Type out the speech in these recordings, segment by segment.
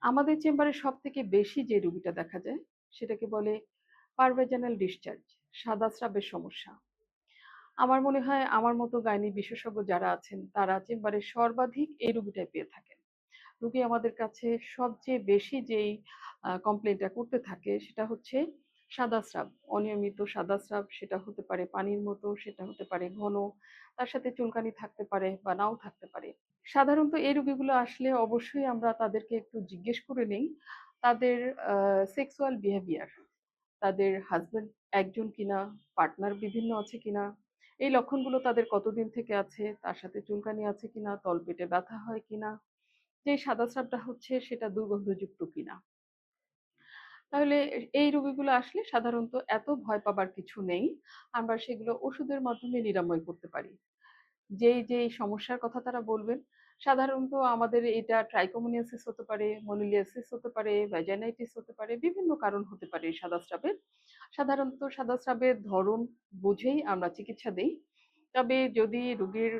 আমাদের চেম্বারে সবথেকে বেশি যে রোগীটা দেখা যায় সেটাকে বলে পারভেজানাল ডিসচার্জ, সাদা স্রাবের সমস্যা। আমার মনে হয় আমার মতো গাইনি বিশেষজ্ঞ যারা আছেন তারা চেম্বারে সর্বাধিক এই রোগীটাই পেয়ে থাকেন। রোগী আমাদের কাছে সবচেয়ে বেশি যেই কমপ্লেনটা করতে থাকে সেটা হচ্ছে সাদা স্রাব, অনিয়মিত সাদা স্রাব। সেটা হতে পারে পানির মতো, সেটা হতে পারে ঘন, তার সাথে চুলকানি থাকতে পারে বা নাও থাকতে পারে। সাধারণত এই রোগীগুলো আসলে অবশ্যই আমরা তাদেরকে একটু জিজ্ঞেস করে নেই তাদের সেক্সুয়াল বিহেভিয়ার, তাদের হাজবেন্ড একজন কিনা, পার্টনার বিভিন্ন আছে কিনা, এই লক্ষণগুলো তাদের কতদিন থেকে আছে, তার সাথে চুলকানি আছে কিনা, তলপেটে ব্যথা হয় কিনা, যে সাদা স্রাবটা হচ্ছে সেটা দুর্গন্ধযুক্ত কিনা। তাহলে এই রোগীগুলো আসলে সাধারণত এত ভয় পাবার কিছু নেই। আমরা সেগুলো ওষুধের মাধ্যমে নিরাময় করতে পারি। যেই সমস্যার কথা তারা বলবেন, সাধারণত আমাদের এটা ট্রাইকোমোনিয়াসিস হতে পারে, মনিলিয়াসিস হতে পারে, ভ্যাজাইনাইটিস হতে পারে, বিভিন্ন কারণ হতে পারে এই সাদা স্রাবের। সাধারণত সাদা স্রাবের ধরন বুঝেই আমরা চিকিৎসা দেই। তবে যদি রোগীর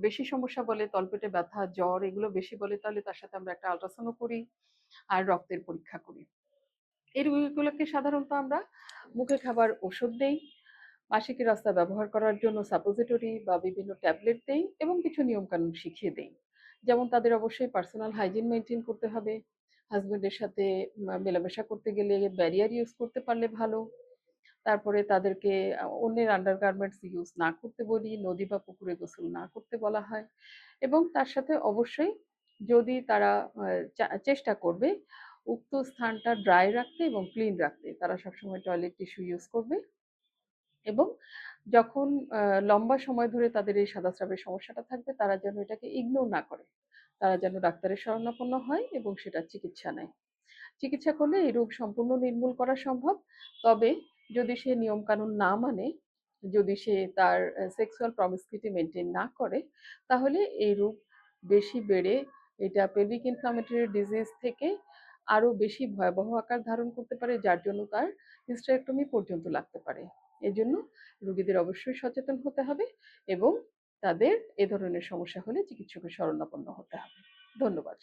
বেশি সমস্যা বলে, তলপেটে ব্যথা, জ্বর এগুলো বেশি বলে, তাহলে তার সাথে আমরা একটা আল্ট্রাসাউন্ড করি আর রক্তের পরীক্ষা করি। এই রোগীগুলোকে সাধারণত আমরা মুখে খাবার ওষুধ দেই, মাসিকের রাস্তা ব্যবহার করার জন্য সাপোজিটরি বা বিভিন্ন ট্যাবলেট দেই এবং কিছু নিয়মকানুন শিখিয়ে দেই। যেমন তাদের অবশ্যই পার্সোনাল হাইজিন মেনটেন করতে হবে। হাজবেন্ডের সাথে মেলামেশা করতে গেলে ব্যারিয়ার ইউজ করতে পারলে ভালো। তারপরে তাদেরকে অন্যের আন্ডারগার্মেন্টস ইউজ না করতে বলি, নদী বা পুকুরে গোসল না করতে বলা হয়। এবং তার সাথে অবশ্যই যদি তারা চেষ্টা করবে উক্ত স্থানটা ড্রাই রাখতে এবং ক্লিন রাখতে, তারা সবসময় টয়লেট টিস্যু ইউজ করবে। এবং যখন লম্বা সময় ধরে তাদের এই সাদা স্রাবের সমস্যাটা থাকবে, তারা যেন এটাকে ইগনোর না করে, তারা যেন ডাক্তারের শরণাপন্ন হয় এবং সেটার চিকিৎসা নেয়। চিকিৎসা করলে এই রোগ সম্পূর্ণ নির্মূল করা সম্ভব। তবে যদি সে নিয়মকানুন না মানে, যদি সে তার সেক্সুয়াল প্রমিসকিউটি মেনটেন না করে, তাহলে এই রোগ বেশি বেড়ে এটা পেলভিক ইনফ্লামেটরি ডিজিজ থেকে আরো বেশি ভয়াবহ আকার ধারণ করতে পারে, যার জন্য তার হিস্টেরেক্টমি পর্যন্ত লাগতে পারে। এজন্য রোগীদের অবশ্যই সচেতন হতে হবে এবং তাদের এ ধরনের সমস্যা হলে চিকিৎসকের শরণাপন্ন হতে হবে। ধন্যবাদ।